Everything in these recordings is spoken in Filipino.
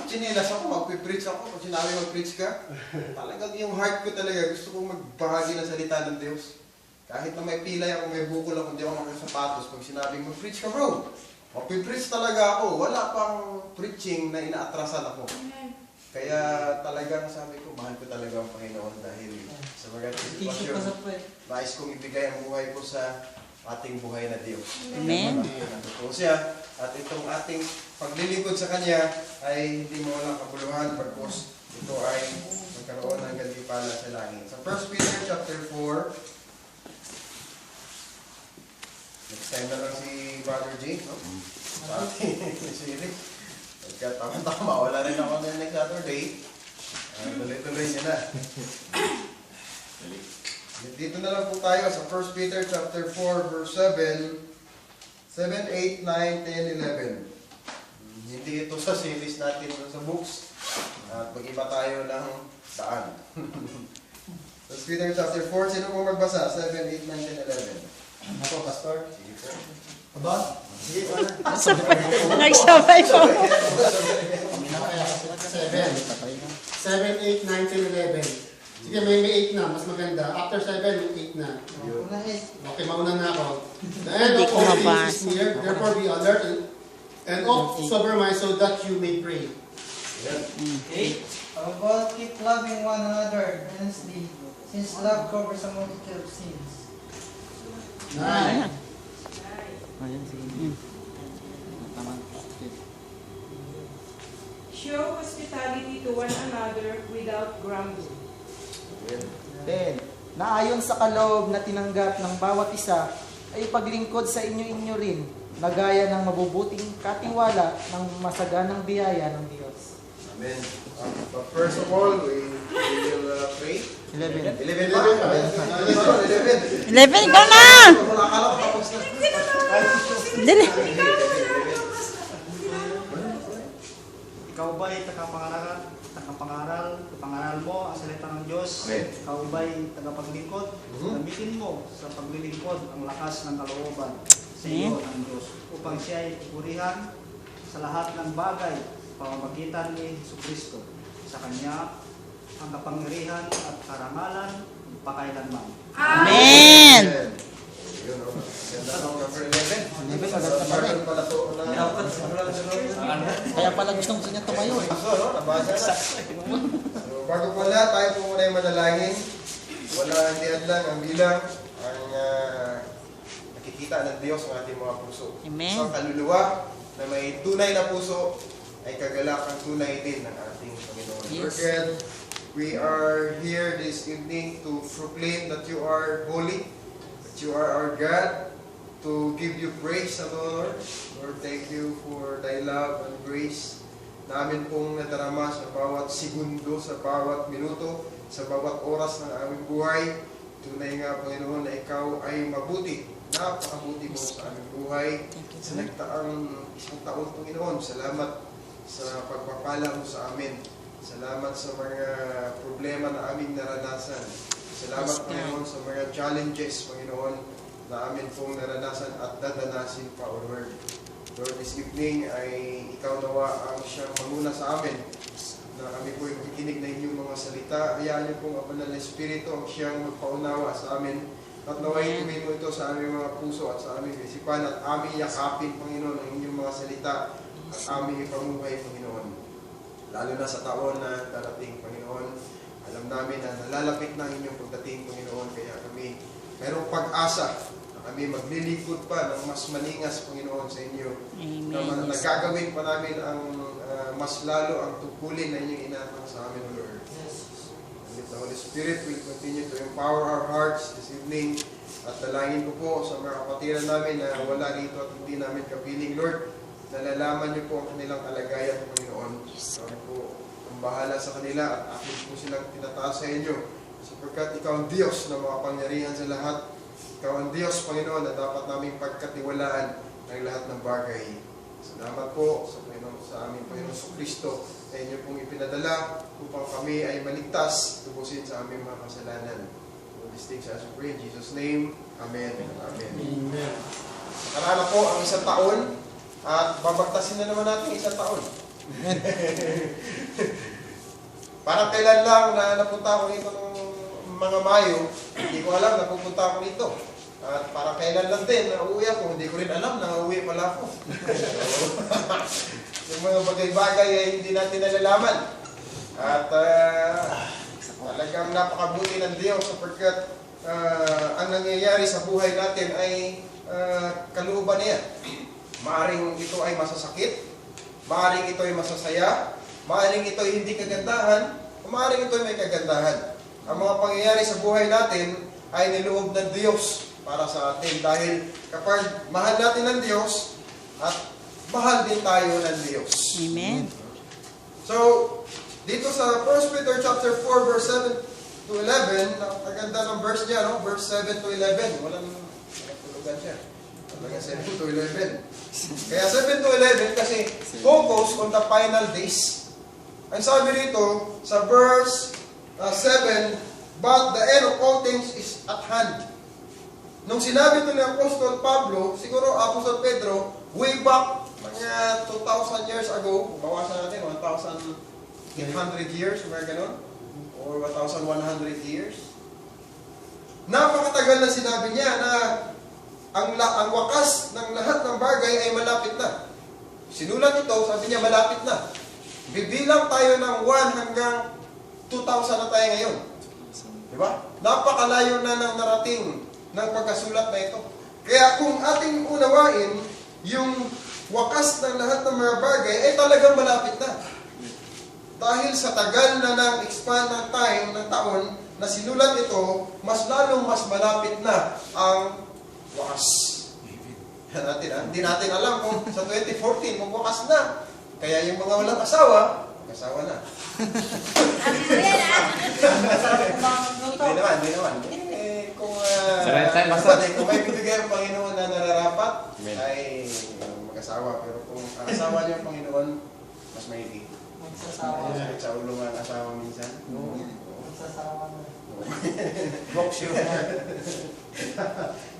chinelas ako, magpipreach ako. Pag sinabi mag-preach ka, talagang yung heart ko talaga, gusto kong magbahagi ng salita ng Diyos. Kahit na may pilay ako, may bukol ako, hindi ako makasapatos. Pag sinabing mag-preach ka bro, magpipreach talaga ako. Wala pang preaching na inaatrasan ako. Kaya talagang sabi ko, mahal ko talaga ang Panginoon dahil sa mga sitwasyon, nais kong ibigay ang buhay ko sa ating buhay na Diyos. Amen. Totoo siya. At itong ating paglilingkod sa Kanya ay hindi mo walang kabuluhan pagkos ito ay magkaroon ng gantimpala sa langit. Sa 1 Peter chapter 4, next time na lang si Brother Jay, no? Sa ating series. Pagkatama-tama, wala rin ako na next Saturday. Tuloy-tuloy niya na. Dito na lang po tayo sa 1 Peter chapter 4 verse 7, 8, 9, 10, 11. Hindi ito sa series natin sa books. At mag-iba tayo ng daan. 1 Peter chapter 4, sino po magbasa? 7, 8, 9, 10, 11. Ako, Pastor. Sige po. Aba? Sige po na. Nagsabay po. Kami na kaya kasi 7, 8, 9, 10, 11. Sige, may 8 na. Mas maganda. After 7, may 8 na. Okay, mauna na ako. The end of all things is near. Therefore, be alert and of sober mind so that you may pray. 8. Above all, keep loving one another earnestly, since love covers a multitude of sins. 9. Show hospitality to one another without grumbling. 10. Na ayon sa kaloob na tinanggap ng bawat isa, ay paglingkod sa inyo-inyo rin, na gaya ng mabubuting katiwala ng masaganang biyaya ng Diyos. Amen. But first of all, we will pray. 11. 11 ba? 11. 11, ikaw na! Wala ka lang, tapos na. Dili. Ikaw ba'y pangaral mo ang salita ng Diyos? Amen. Ikaw ba'y tagapaglingkod? Gamitin mo sa paglilingkod ang lakas ng kalooban sa iyo ng Diyos upang siya ay purihan sa lahat ng bagay pamamagitan ni Jesucristo. Sa Kanya ang kapangyarihan at karangalan magpakailanman. Amen. Yun, oh. Ganda ng number 11. 11, maganda pa rin. Pala to na. Kaya pala gustong niya tumayo eh. So, no? Nabasa na. So, bago po lahat, tayo po muna yung manalangin. Wala hindi lang ang bilang ang nakikita ng Diyos ng ating mga puso. Amen. So, ang kaluluwa na may tunay na puso ay kagalakang tunay din ng ating Panginoon. Yes. Forget, we are here this evening to proclaim that you are holy, that you are our God, to give you praise, Lord. Lord, thank you for thy love and grace namin pong nadarama sa bawat segundo, sa bawat minuto, sa bawat oras ng aming buhay. Tunay nga, Panginoon, na ikaw ay mabuti. Napakabuti mo sa aming buhay. Sa nagtaang isang taon, Panginoon, salamat sa pagpapala mo sa amin. Salamat sa mga problema na aming naranasan. Salamat, Panginoon, sa mga challenges, Panginoon, na amin pong naranasan at dadanasin pa, O Lord. Lord, this evening ay ikaw nawa ang siyang manguna sa amin na kami po ay makikinig na inyong mga salita. Hayaan niyo pong ang Banal na Espiritu ang siyang magpaunawa sa amin at naway tumin mo ito sa aming mga puso at sa aming isipan at aming yakapin, Panginoon, ang inyong mga salita at aming ipamuhay, Panginoon. Lalo na sa taon na darating, Panginoon, alam namin na nalalapit na ang inyong pagdating, Panginoon, kaya kami mayroong pag-asa na kami maglilingkod pa ng mas maningas, Panginoon, sa inyo. Amen. Nagagawin pa namin ang mas lalo ang tungkulin na inyong inatang sa amin, Lord. And the Holy Spirit will continue to empower our hearts this evening. At dalangin ko po sa mga kapatiran namin na wala rito at hindi namin kapiling, Lord, nalalaman niyo po ang kanilang kalagayan, Panginoon. Kami po ang bahala sa kanila at akin po silang tinataas sa inyo. Sapagkat ikaw ang Diyos na makapangyarihan sa lahat. Ikaw ang Diyos, Panginoon, na dapat naming pagkatiwalaan ng lahat ng bagay. Salamat po sa Panginoon, sa aming Panginoon sa Kristo na inyo pong ipinadala upang kami ay maligtas, tubusin sa aming mga kasalanan. All these things as we pray in Jesus' name. Amen. Amen. Amen. Nakaraan po ang isang taon at babagtasin na naman natin isang taon. Parang kailan lang na napunta ako dito ng mga Mayo, hindi ko alam na pupunta ako dito. At parang kailan lang din na uuwi ako, hindi ko rin alam na uuwi pala ako. So, yung mga bagay-bagay ay hindi natin nalalaman. At talagang napakabuti ng Diyos sapagkat ang nangyayari sa buhay natin ay kalooban niya. Maaring ito ay masasakit, maaring ito ay masasaya, maaring ito ay hindi kagandahan, maaring ito ay may kagandahan. Ang mga pangyayari sa buhay natin ay niloob ng Diyos para sa atin dahil kapag mahal natin ng Diyos at mahal din tayo ng Diyos. Amen. So, dito sa 1 Peter chapter 4 verse 7 to 11, napakaganda ng verse niya, no? Verse 7 to 11. Walang tulugan siya. Talaga 7 to 11. Kaya 7 to 11 kasi focus on the final days. Ang sabi rito sa verse 7, but the end of all things is at hand. Nung sinabi ito ni Apostol Pablo, siguro Apostol Pedro, way back mga 2,000 years ago, bawasan natin, 1,800 years, mga ganun, or 1,100 years. Napakatagal na sinabi niya na ang wakas ng lahat ng bagay ay malapit na. Sinulat ito, sabi niya malapit na. Bibilang tayo ng 1 hanggang 2,000 na tayo ngayon. Diba? Napakalayo na ng narating ng pagkasulat na ito. Kaya kung ating unawain, yung wakas ng lahat ng mga bagay ay talagang malapit na. Dahil sa tagal na ng expand ng time, ng taon, na sinulat ito, mas lalong mas malapit na ang wakas. Hindi natin alam kung sa 2014 magwakas na. Kaya yung mga walang asawa, mag-asawa na. Hindi naman. Kung may bibigay ang Panginoon na nararapat, ay mag-asawa. Pero kung ang asawa niya ang Panginoon, mas maigi. Magsasawa na. Sa ulo nga ang asawa minsan. Magsasawa na. Box yun.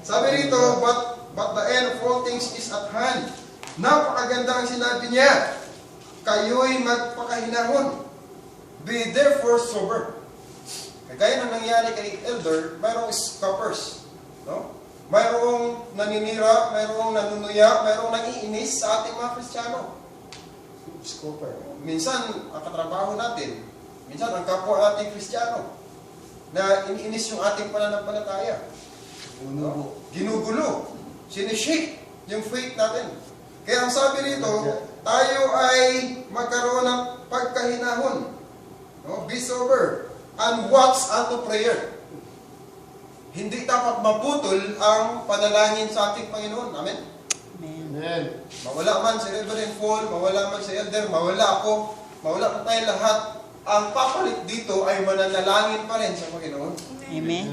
Sabi rito, but the end of all things is at hand. Napakaganda ang sinabi niya. Kayo'y magpakahinahon. Be therefore sober. Kagaya na nangyari kay Elder, mayroong scoffers. No? Mayroong naninira, mayroong nanunuya, mayroong nangiinis sa ating mga Kristiyano. Scoffer. Minsan, ang katrabaho natin, minsan ang kapwa ating Kristiyano, na iniinis yung ating pananampalataya. No? Ginugulo. Sinishake yung faith natin. Kaya ang sabi rito, tayo ay magkaroon ng pagkahinahon. No? Be sober and watch unto prayer. Hindi dapat maputol ang panalangin sa ating Panginoon. Amen? Amen. Mawala man si Reverend Paul, mawala man si Elder, mawala ako, mawala pa tayo lahat. Ang papalit dito ay mananalangin pa rin sa Panginoon. Amen.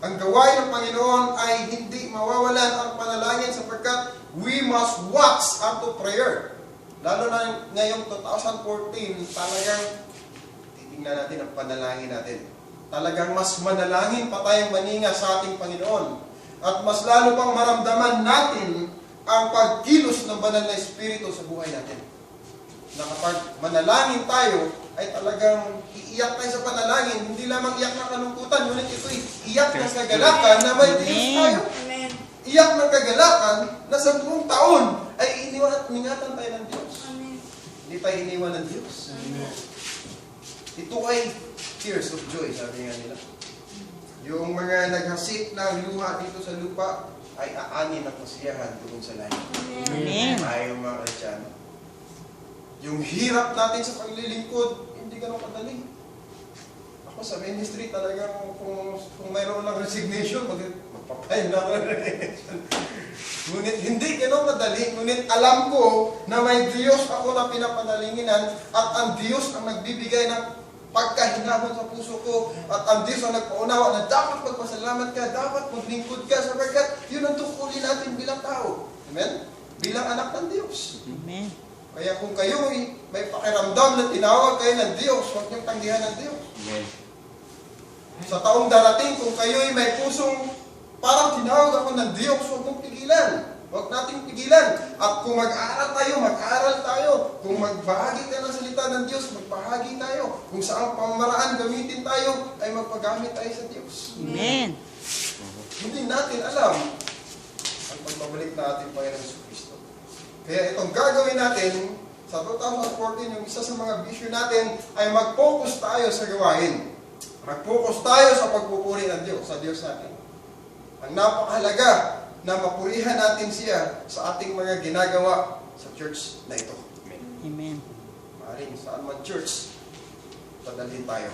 Ang gawain ng Panginoon ay hindi mawawalan ang panalangin sapagkat we must watch unto prayer. Lalo na ngayong 2014, talagang titingnan natin ang panalangin natin. Talagang mas manalangin pa tayong maninga sa ating Panginoon. At mas lalo pang maramdaman natin ang pagkilos ng banal na Espiritu sa buhay natin. Na kapag manalangin tayo, ay talagang iiyak tayo sa panalangin, hindi lamang iyak ng kalungkutan, ngunit ito'y iyak ng kagalakan na may Diyos tayo. Amen. Iyak ng kagalakan na sa buong taon ay ingatan tayo ng Diyos. Amen. Hindi tayo iniwan ng Diyos. Ito ay tears of joy, sabi nga nila. Yung mga naghasik ng luha dito sa lupa ay aanin at masiyahan doon sa langit. Amen. Ayaw mga Kristiyano. Yung hirap natin sa paglilingkod, hindi ganun kadali. Ako sa ministry talagang kung mayroon lang resignation, magpapayin lang ng resignation. Ngunit hindi ganun kadali. Ngunit alam ko na may Diyos ako na pinapanalinginan at ang Diyos ang nagbibigay ng pagkahinahon sa puso ko at ang Diyos ang nagpaunawa na dapat magpasalamat ka, dapat maglingkod ka sapagkat yun ang tungkulin natin bilang tao. Amen? Bilang anak ng Diyos. Amen. Kaya kung kayo may pakiramdam na tinawag kayo ng Diyos, huwag niyong tanggihan ng Diyos. Amen. Sa taong darating, kung kayo may pusong parang tinawag ako ng Diyos, huwag mong pigilan. Huwag nating pigilan. At kung mag-aral tayo. Kung magbahagi tayo ng salita ng Diyos, magbahagi tayo. Kung saan pamaraan gamitin tayo, ay magpagamit tayo sa Diyos. Amen. Hindi natin alam ang pagbabalik natin Panginoon Jesucristo. Kaya itong gagawin natin sa 2014, yung isa sa mga vision natin ay mag-focus tayo sa gawain. Mag-focus tayo sa pagpupuri ng Diyos, sa Diyos natin. Ang napakahalaga na mapurihan natin siya sa ating mga ginagawa sa church na ito. Amen. Maaaring saan man church, padalhin tayo.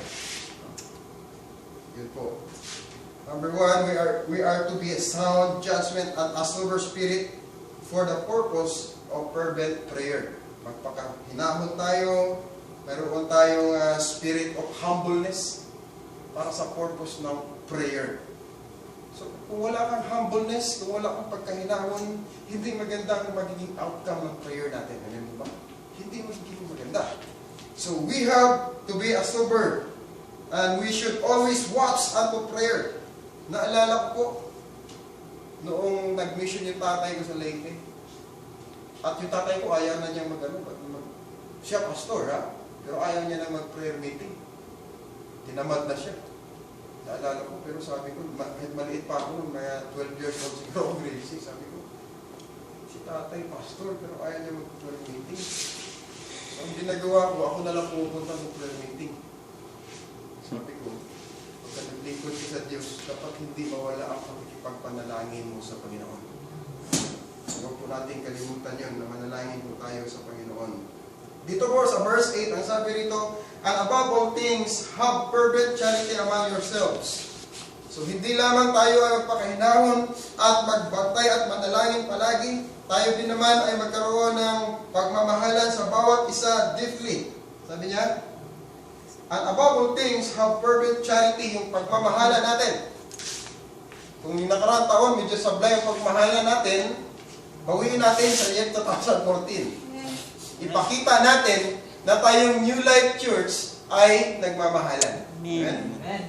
Yun po. Number 1, we are to be a sound judgment and a sober spirit for the purpose of fervent prayer. Magpakahinahon tayo, mayroon tayong spirit of humbleness para sa purpose ng prayer. So, kung wala kang humbleness, kung wala kang pagkahinahon, hindi maganda ang magiging outcome ng prayer natin. Ano ba? Hindi magiging maganda. So, we have to be a sober and we should always watch unto prayer. Naalala ko po, noong nag-mission yung tatay ko sa Leyte. At yung tatay ko, ayaw na niya siya pastor, ha? Pero ayaw niya na mag-prayer meeting. Tinamad na siya. Naalala ko, pero sabi ko, kahit maliit pa ako, mga 12 years old siguro ako, grade 6, sabi ko, si tatay pastor, pero ayaw niya mag-prayer meeting. So, ang ginagawa ko, ako na lang pupunta ng prayer meeting. Sabi ko, pagka naglingkod ka sa Diyos, dapat hindi mawala ang pakikipagpanalangin mo sa Panginoon. Huwag po natin kalimutan yun, na manalangin po tayo sa Panginoon. Dito po sa verse 8, ang sabi rito, and above all things, have fervent charity among yourselves. So, hindi lamang tayo ay magpakahinahon at magbantay at manalangin palagi, tayo din naman ay magkaroon ng pagmamahalan sa bawat isa deeply. Sabi niya, and above all things, have fervent charity, yung pagmamahalan natin. Kung yung nakaraang taon, medyo sablay ang pagmamahalan natin, bawiin natin sa year 2014. Ipakita natin na tayong New Life Church ay nagmamahalan. Amen. Amen.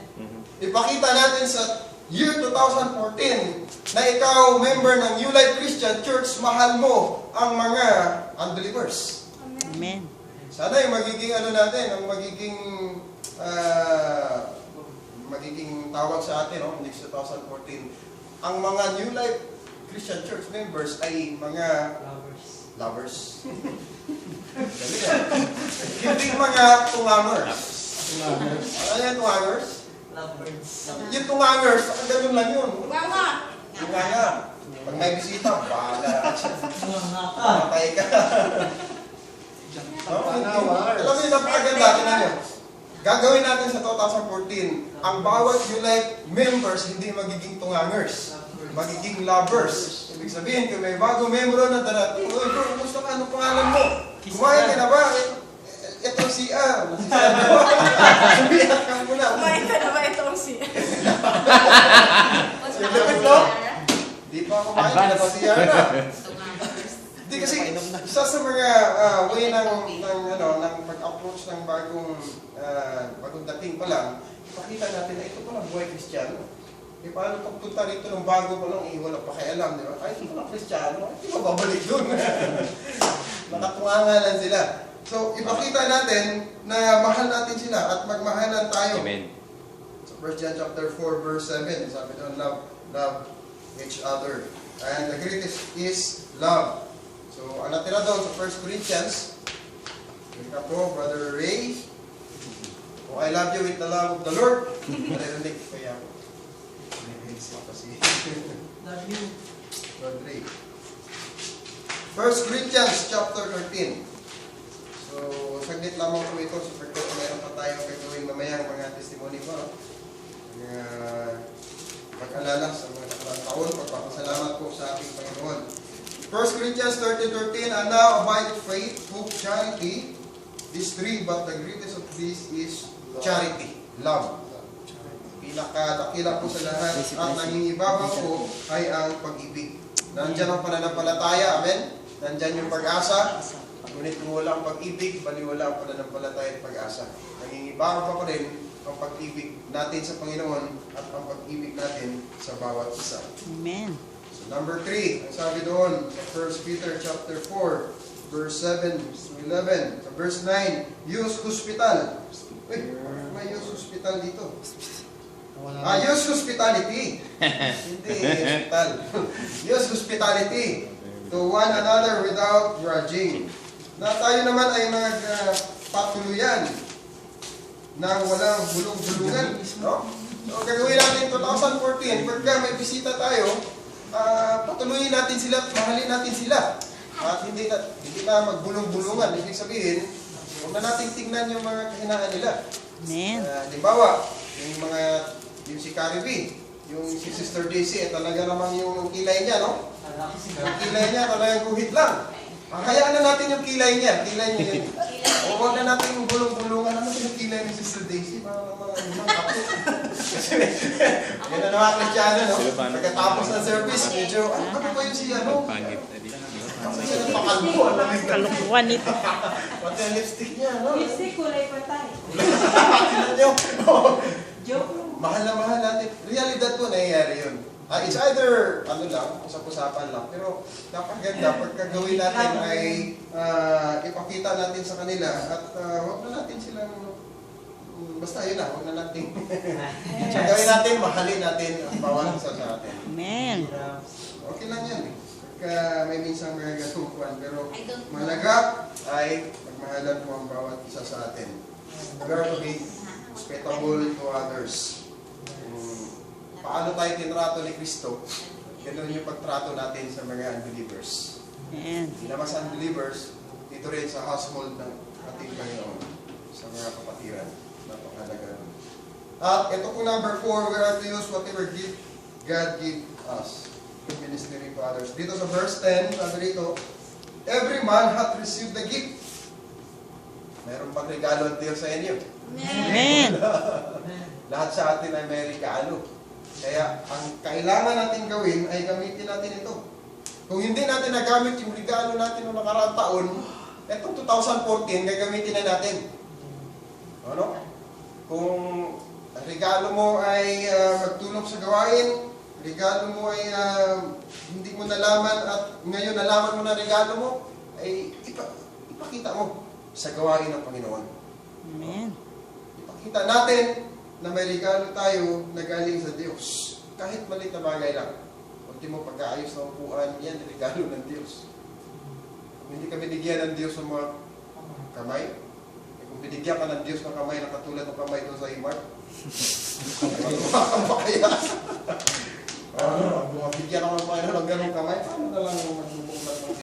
Ipakita natin sa year 2014 na ikaw, member ng New Life Christian Church, mahal mo ang mga unbelievers. Amen. Sana yung magiging natin, ang magiging tawag sa atin, next 2014, ang mga New Life Christian Church members ay mga lovers. Hindi mga tungangers. Ano yung tungangers? Yung tungangers, ganun lang yun. Tunganga. Pag may bisita, bahala. Matay ka. Alam mo yung napakaganda, tinan nyo. Gagawin natin sa 2014, ang bawat New Life members hindi magiging tungangers. Magiging lovers. Ibig sabihin, kung may bagong membro na darating, uy bro, kumusta ka? Anong pangalan mo? Kumain ka na ba? Ito si R. Sumiyak ka muna. Kumain ka na ba itong si... Di pa kumain ka na ba si R na? Hindi kasi, isa sa mga way ng pag-approach ng bagong dating pa lang, ipakita natin na ito palang buhay Kristiyano. E paano pagpunta rito ng bago pa lang, walang pakialam, di ba? Ay, ito palang Kristiyano, hindi ba babalik yun? Nakatunganga lang sila. So, ipakita natin na mahal natin sila at magmahalan tayo. Amen. So, 1 John chapter 4, verse 7, sabi doon, love each other. And the greatest is love. So, ang natira doon sa 1 Corinthians, yun ka po, Brother Ray, oh, I love you with the love of the Lord. Narinig ko kaya ako. Love you. Brother Ray. 1 Corinthians chapter 13. So, saglit lamang po ito. So, mayroon pa tayong gagawin mamayang mga testimony po. Pag-alala sa mga nakaraang taon, pagpapasalamat po sa ating Panginoon. 1 Corinthians 13:13, and now abide faith, hope, charity. These three, but the greatest of these is charity, love. Pinakadakila po sa lahat at nangingibabaw po ay ang pag-ibig. Nandyan ang pananampalataya, amen? Nandyan yung pag-asa. Ngunit kung wala ang pag-ibig, baliwala ang pananampalataya at pag-asa. Nangingibabaw pa rin ang pag-ibig natin sa Panginoon at ang pag-ibig natin sa bawat isa. Amen. So Number 3, ang sabi doon sa 1 Peter chapter 4, verse 7 to 11. Sa verse 9, use hospital. Uy, may use hospital dito. Use hospitality. Hindi hospital. Use hospitality to one another without grudging. Na tayo naman ay magpatuluyan na walang bulong-bulungan. No? So, gagawin natin 2014, pagka may bisita tayo, patuloyin natin sila, mahalin natin sila. At hindi na magbulong-bulungan. Ibig sabihin, huwag na natin tingnan yung mga kahinaan nila. Amen. Halimbawa, yung si Caribbean, yung si Sister Daisy, talaga naman yung kilay niya, no? Yung kilay niya, talagang guhit lang. Hayaan na natin yung kilay niya. Kilay niya yun. O huwag na natin yung bulong-bulungan. Ano yung kilay ni Sister Daisy? Mga kapit. Yan na naman Kristiano, no? Pagkatapos ng service, medyo, ano ba yung si ano? Kasi siya napakalbo. Kalukuhan ito. Pati ang lipstick niya, no? Lipstick, kulay patay. Tingnan niyo. Joke lang. Mahal na mahal natin. Realidad po, nangyayari yun. It's either, ano lang, usap-usapan lang. Pero, napaganda, pagka gawin natin ay ipakita natin sa kanila at huwag na natin silang, basta yun na, huwag na natin. Gawin natin, mahalin natin ang bawat isa sa atin. Amen. Okay lang yan eh. Pagka may minsang mga gatukuan, pero malaga ay magmahalan po ang bawat isa sa atin. We are to be hospitable to others. Paano tayo tinrato ni Kristo, ganoon yung pagtrato natin sa mga unbelievers. Amen. Hindi naman sa unbelievers, dito rin sa household ng ating Panginoon, sa mga kapatiran. Napakalaga. At ito po number 4, we are to use whatever gift God give us to ministering to others. Dito sa verse 10, sabi dito, every man hath received the gift. Mayroon pang regalo ang Diyos sa inyo. Amen. Lahat sa atin ay may regalo. Kaya, ang kailangan natin gawin ay gamitin natin ito. Kung hindi natin nagamit yung regalo natin noong nakaraang taon, etong 2014, gagamitin na natin. Ano? Kung ang regalo mo ay magtulong sa gawain, regalo mo ay hindi mo nalaman at ngayon nalaman mo na regalo mo, ay ipakita mo sa gawain ng Panginoon. Amen. Ipakita natin na may regalo tayo na galing sa Diyos. Kahit maliit na bagay lang. Ultimo pagkaayos ng upuan, yan, regalo ng Diyos. Kung hindi ka binigyan ng Diyos ng mga kamay, kung binigyan ka ng Diyos ng kamay na katulad ng kamay doon sa Imart, matumakang pa kaya. Bigyan ka ng Panginoon ng ganong kamay, paano na lang magbubukas ng